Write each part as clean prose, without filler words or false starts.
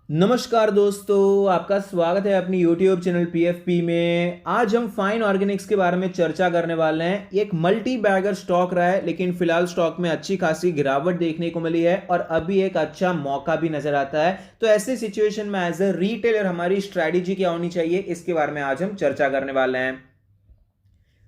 नमस्कार दोस्तों, आपका स्वागत है अपनी YouTube चैनल PFP में। आज हम फाइन ऑर्गेनिक्स के बारे में चर्चा करने वाले हैं। ये एक मल्टी बैगर स्टॉक रहा है, लेकिन फिलहाल स्टॉक में अच्छी खासी गिरावट देखने को मिली है और अभी एक अच्छा मौका भी नजर आता है। तो ऐसे सिचुएशन में एज ए रिटेलर हमारी स्ट्रैटेजी क्या होनी चाहिए, इसके बारे में आज हम चर्चा करने वाले हैं।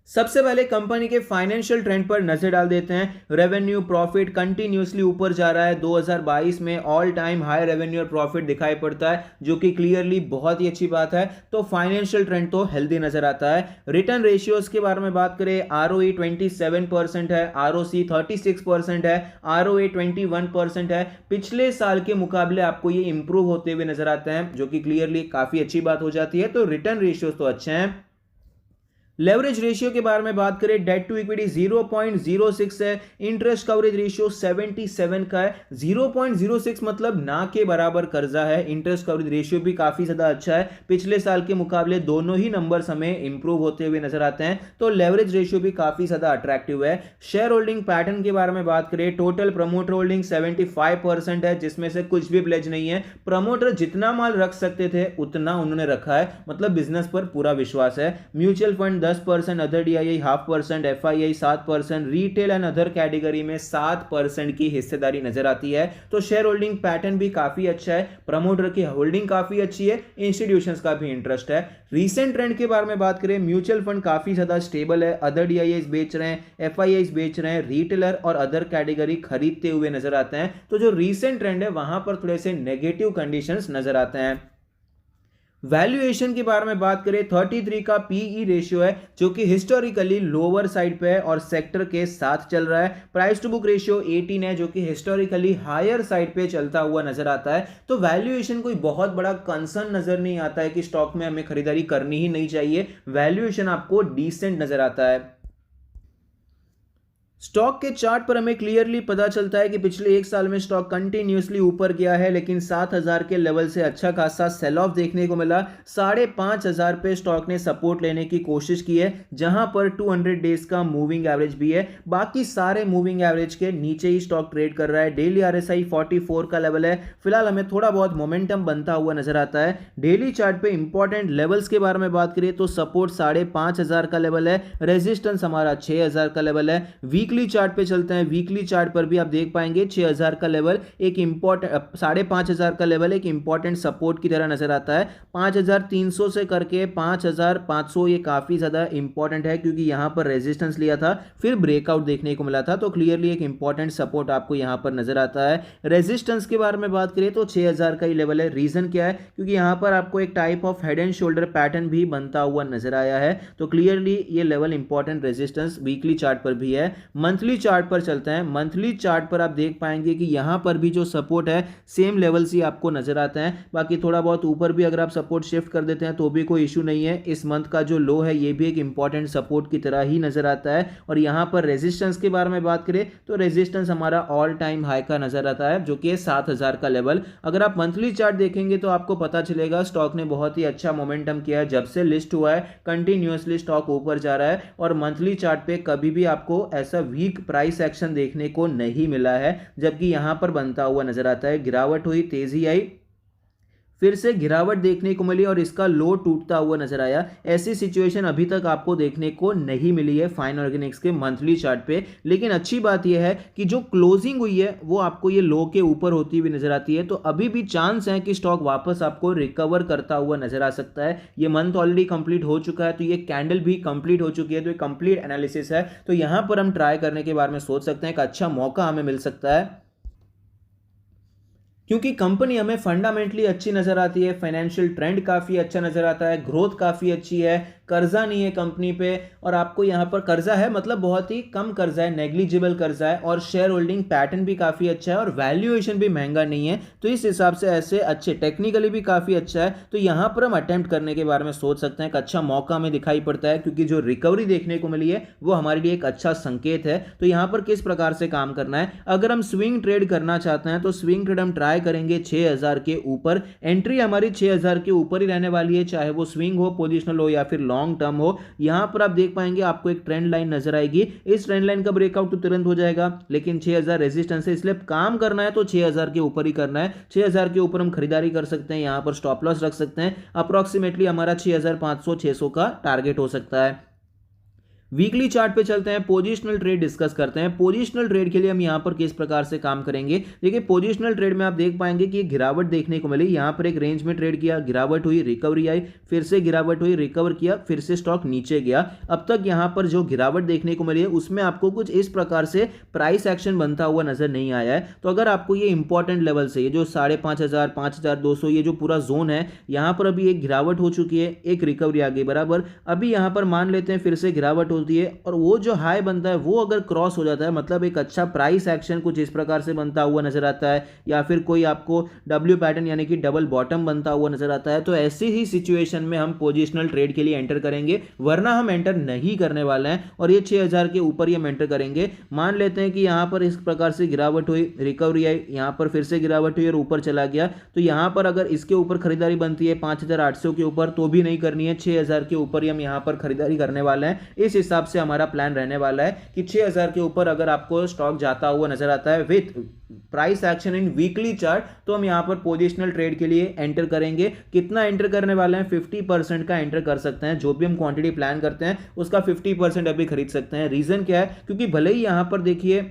सबसे पहले कंपनी के फाइनेंशियल ट्रेंड पर नजर डाल देते हैं। रेवेन्यू प्रॉफिट कंटिन्यूसली ऊपर जा रहा है। 2022 में ऑल टाइम हाई रेवेन्यू और प्रॉफिट दिखाई पड़ता है, जो कि क्लियरली बहुत ही अच्छी बात है। तो फाइनेंशियल ट्रेंड तो हेल्दी नजर आता है। रिटर्न रेशियोज के बारे में बात करें, ROE 27% है, ROC 36% है, ROA 21% है। पिछले साल के मुकाबले आपको ये इंप्रूव होते हुए नजर आते हैं, जो कि क्लियरली काफी अच्छी बात हो जाती है। तो रिटर्न रेशियोज तो अच्छे हैं। लेवरेज रेशियो के बारे में बात करें, डेट टू इक्विटी 0.06 है, इंटरेस्ट कवरेज रेशियो 77 का है। 0.06 मतलब ना के बराबर कर्जा है। इंटरेस्ट कवरेज रेशियो भी काफी ज्यादा अच्छा है। पिछले साल के मुकाबले दोनों ही नंबर्स हमें इंप्रूव होते हुए नजर आते हैं। तो लेवरेज रेशियो भी काफी ज्यादा अट्रैक्टिव है। शेयर होल्डिंग पैटर्न के बारे में बात करें, टोटल प्रमोटर होल्डिंग 75% है, जिसमें से कुछ भी प्लेज नहीं है। प्रमोटर जितना माल रख सकते थे उतना उन्होंने रखा है, मतलब बिजनेस पर पूरा विश्वास है। Mutual fund 10%, other DII 0.5%, FII 7%, retail and other category में 7% की हिस्सेदारी नजर आती है। तो शेयर होल्डिंग पैटर्न भी काफी अच्छा है। प्रमोटर की होल्डिंग काफी अच्छी है, इंस्टीट्यूशंस का भी इंटरेस्ट है। रीसेंट ट्रेंड के बारे में बात करें, म्यूचुअल फंड काफी ज्यादा स्टेबल है। अदर DII बेच रहे हैं, FII बेच रहे हैं, रिटेलर और अदर कैटेगरी खरीदते हुए नजर आते हैं। तो जो रीसेंट ट्रेंड है वहां पर थोड़े से नेगेटिव कंडीशंस नजर आते हैं। वैल्यूएशन के बारे में बात करें, 33 का PE रेशियो है, जो कि हिस्टोरिकली लोअर साइड पे है और सेक्टर के साथ चल रहा है। प्राइस टू बुक रेशियो 18 है, जो कि हिस्टोरिकली हायर साइड पे चलता हुआ नजर आता है। तो वैल्यूएशन कोई बहुत बड़ा कंसर्न नजर नहीं आता है कि स्टॉक में हमें खरीदारी करनी ही नहीं चाहिए। वैल्यूएशन आपको डिसेंट नजर आता है। स्टॉक के चार्ट पर हमें क्लियरली पता चलता है कि पिछले एक साल में स्टॉक कंटिन्यूसली ऊपर गया है, लेकिन 7,000 के लेवल से अच्छा खासा सेल ऑफ देखने को मिला। 5,500 पे स्टॉक ने सपोर्ट लेने की कोशिश की है, जहां पर 200 डेज का मूविंग एवरेज भी है। बाकी सारे मूविंग एवरेज के नीचे ही स्टॉक ट्रेड कर रहा है। डेली RSI 44 का लेवल है। फिलहाल हमें थोड़ा बहुत मोमेंटम बनता हुआ नजर आता है। डेली चार्ट पे इंपॉर्टेंट लेवल्स के बारे में बात करें तो सपोर्ट 5,500 का लेवल है, रेजिस्टेंस हमारा 6,000 का लेवल है। वीकली चार्ट पे चलते हैं। वीकली चार्ट पर भी आप देख पाएंगे 6,000 का लेवल एक इंपॉर्टेंट, 5,500 का लेवल एक इंपॉर्टेंट सपोर्ट की तरह नजर आता है। 5,300 से करके 5,500 ये काफी ज्यादा इंपॉर्टेंट है, क्योंकि यहां पर रेजिस्टेंस लिया था, फिर ब्रेकआउट देखने को मिला था। तो क्लियरली एक इंपॉर्टेंट सपोर्ट आपको यहां पर नजर आता है। रेजिस्टेंस के बारे में बात करें तो 6,000 का ही लेवल है। रीजन क्या है? क्योंकि यहां पर आपको एक type of head and shoulder pattern भी बनता हुआ नजर आया है। तो क्लियरली ये level important resistance weekly chart पर भी है। मंथली चार्ट पर चलते हैं। मंथली चार्ट पर आप देख पाएंगे कि यहां पर भी जो सपोर्ट है सेम लेवल्स ही आपको नजर आते हैं। बाकी थोड़ा बहुत ऊपर भी अगर आप सपोर्ट शिफ्ट कर देते हैं तो भी कोई इशू नहीं है। इस मंथ का जो लो है ये भी एक इंपॉर्टेंट सपोर्ट की तरह ही नजर आता है। और यहां पर रेजिस्टेंस के बारे में बात करें तो रेजिस्टेंस हमारा ऑल टाइम हाई का नजर आता है, जो कि 7,000 का लेवल। अगर आप मंथली चार्ट देखेंगे तो आपको पता चलेगा स्टॉक ने बहुत ही अच्छा मोमेंटम किया है। जब से लिस्ट हुआ है कंटिन्यूअसली स्टॉक ऊपर जा रहा है और मंथली चार्ट पे कभी भी आपको ऐसा वीक प्राइस एक्शन देखने को नहीं मिला है, जबकि यहां पर बनता हुआ नजर आता है। गिरावट हुई, तेजी आई, फिर से गिरावट देखने को मिली और इसका लो टूटता हुआ नजर आया। ऐसी सिचुएशन अभी तक आपको देखने को नहीं मिली है फाइन ऑर्गेनिक्स के मंथली चार्ट पे। लेकिन अच्छी बात यह है कि जो क्लोजिंग हुई है वो आपको ये लो के ऊपर होती हुई नजर आती है। तो अभी भी चांस है कि स्टॉक वापस आपको रिकवर करता हुआ नजर आ सकता है। ये मंथ ऑलरेडी कंप्लीट हो चुका है, तो ये कैंडल भी कंप्लीट हो चुकी है, तो ये कंप्लीट एनालिसिस है। तो यहां पर हम ट्राई करने के बारे में सोच सकते हैं कि अच्छा मौका हमें मिल सकता है, क्योंकि कंपनी हमें फंडामेंटली अच्छी नजर आती है। फाइनेंशियल ट्रेंड काफी अच्छा नजर आता है, ग्रोथ काफी अच्छी है, कर्जा नहीं है कंपनी पे। और आपको यहां पर कर्जा है मतलब बहुत ही कम कर्जा है, नेग्लिजिबल कर्जा है। और शेयर होल्डिंग पैटर्न भी काफी अच्छा है और वैल्यूएशन भी महंगा नहीं है। तो इस हिसाब से ऐसे अच्छे, टेक्निकली भी काफी अच्छा है। तो यहां पर हम अटेम्प्ट करने के बारे में सोच सकते हैं कि अच्छा मौका हमें दिखाई पड़ता है, क्योंकि जो रिकवरी देखने को मिली है वो हमारे लिए एक अच्छा संकेत है। तो यहां पर किस प्रकार से काम करना है, अगर हम स्विंग ट्रेड करना चाहते हैं तो स्विंग ट्रेड हम ट्राई करेंगे 6,000 के ऊपर। एंट्री हमारी 6,000 के ऊपर ही रहने वाली है, चाहे वो स्विंग हो, पोजिशनल हो या फिर लॉन्ग लॉन्ग टर्म हो। यहां पर आप देख पाएंगे आपको एक ट्रेंड लाइन नजर आएगी, इस ट्रेंड लाइन का ब्रेकआउट तो तुरंत हो जाएगा, लेकिन 6000 रेजिस्टेंस है, इसलिए काम करना है तो 6000 के ऊपर ही करना है। 6000 के ऊपर हम खरीदारी कर सकते हैं, यहां पर स्टॉप लॉस रख सकते हैं। अप्रोक्सीमेटली हमारा 6500-600 का टारगेट हो सकता है। वीकली चार्ट पे चलते हैं, पोजिशनल ट्रेड डिस्कस करते हैं। पोजिशनल ट्रेड के लिए हम यहां पर किस प्रकार से काम करेंगे, देखिए पोजिशनल ट्रेड में आप देख पाएंगे कि गिरावट देखने को मिली, यहां पर एक रेंज में ट्रेड किया, गिरावट हुई, रिकवरी आई, फिर से गिरावट हुई, रिकवर किया, फिर से स्टॉक नीचे गया। अब तक यहां पर जो गिरावट देखने को मिली है उसमें आपको कुछ इस प्रकार से प्राइस एक्शन बनता हुआ नजर नहीं आया है। तो अगर आपको ये इंपॉर्टेंट लेवल से, ये जो 5500, 5200, ये जो पूरा जोन है, यहां पर अभी एक गिरावट हो चुकी है, एक रिकवरी आ गई बराबर। अभी यहां पर मान लेते हैं फिर से गिरावट होती है और वो जो हाई बनता है वो अगर क्रॉस हो जाता है, मतलब एक अच्छा प्राइस एक्शन कुछ इस प्रकार से बनता हुआ नजर आता है, या फिर कोई आपको डब्ल्यू पैटर्न यानी कि डबल बॉटम बनता हुआ नजर आता है, तो ऐसी ही सिचुएशन में हम पोजिशनल ट्रेड के लिए एंटर करेंगे, वरना हम एंटर नहीं करने वाले हैं। और ये 6000 के ऊपर ही हम एंटर करेंगे। मान लेते हैं कि यहां पर इस प्रकार से गिरावट हुई, रिकवरी आई, यहां पर फिर से गिरावट हुई और ऊपर चला गया, तो यहां पर अगर इसके ऊपर खरीदारी बनती है 5800 के ऊपर तो भी नहीं करनी है, 6000 के ऊपर ही हम यहां पर खरीदारी करने वाले हैं। इस हिसाब से हमारा प्लान रहने वाला है कि 6000 के ऊपर अगर आपको स्टॉक जाता हुआ नजर आता है with price action in weekly chart, तो हम यहां पर पोजिशनल ट्रेड के लिए एंटर करेंगे। कितना एंटर करने वाले हैं, 50% का एंटर कर सकते हैं। जो भी हम क्वांटिटी प्लान करते हैं उसका 50% अभी खरीद सकते हैं। रीजन क्या है, क्योंकि भले ही यहां पर देखिए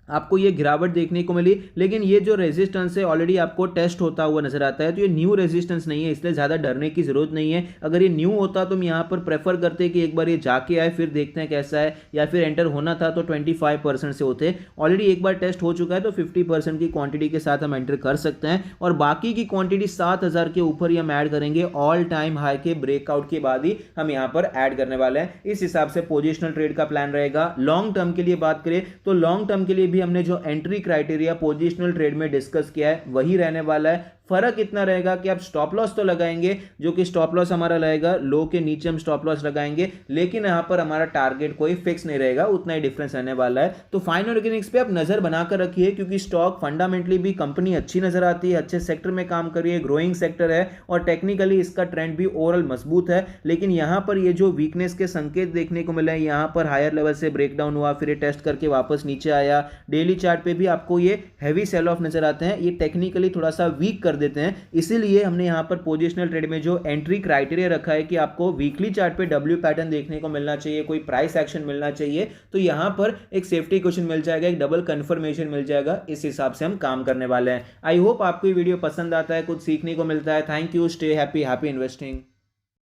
आपको ये गिरावट देखने को मिली, लेकिन ये जो रेजिस्टेंस है ऑलरेडी आपको टेस्ट होता हुआ नजर आता है, तो ये न्यू रेजिस्टेंस नहीं है, इसलिए ज़्यादा डरने की जरूरत नहीं है। अगर ये न्यू होता तो हम यहाँ पर प्रेफर करते कि एक बार ये जाके आए फिर देखते हैं कैसा है, या फिर एंटर होना था तो 25% से होते। ऑलरेडी एक बार टेस्ट हो चुका है तो 50% की क्वांटिटी के साथ हम एंटर कर सकते हैं, और बाकी की क्वांटिटी 7000 के ऊपर ही हम ऐड करेंगे। ऑल टाइम हाई के ब्रेकआउट के बाद ही हम यहाँ पर ऐड करने वाले हैं। इस हिसाब से पोजिशनल ट्रेड का प्लान रहेगा। लॉन्ग टर्म के लिए बात करें तो लॉन्ग टर्म के लिए भी हमने जो एंट्री क्राइटेरिया पोजिशनल ट्रेड में डिस्कस किया है वही रहने वाला है। फर्क इतना रहेगा कि आप स्टॉप लॉस तो लगाएंगे, जो कि स्टॉप लॉस हमारा रहेगा लो के नीचे हम स्टॉप लॉस लगाएंगे, लेकिन यहां पर हमारा टारगेट कोई फिक्स नहीं रहेगा, उतना ही डिफरेंस रहने वाला है। तो फाइन ऑर्गेनिक्स पे आप नजर बनाकर रखिए, क्योंकि स्टॉक फंडामेंटली भी कंपनी अच्छी नजर आती है, अच्छे सेक्टर में काम कर रही है, ग्रोइंग सेक्टर है, और टेक्निकली इसका ट्रेंड भी ओवरऑल मजबूत है। लेकिन यहां पर ये जो वीकनेस के संकेत देखने को मिले, यहां पर हायर लेवल से ब्रेकडाउन हुआ, फिर ये टेस्ट करके वापस नीचे आया। डेली चार्ट पे भी आपको ये हैवी सेल ऑफ नजर आते हैं, ये टेक्निकली थोड़ा सा वीक कर देते हैं। इसीलिए हमने यहां पर पोजिशनल ट्रेड में जो एंट्री क्राइटेरिया रखा है कि आपको वीकली चार्ट पे डब्ल्यू पैटर्न देखने को मिलना चाहिए, कोई प्राइस एक्शन मिलना चाहिए, तो यहां पर एक सेफ्टी क्वेश्चन मिल जाएगा, एक डबल कंफर्मेशन मिल जाएगा। इस हिसाब से हम काम करने वाले हैं। आई होप आपको ये वीडियो पसंद आता है, कुछ सीखने को मिलता है। Thank you, stay happy, happy investing.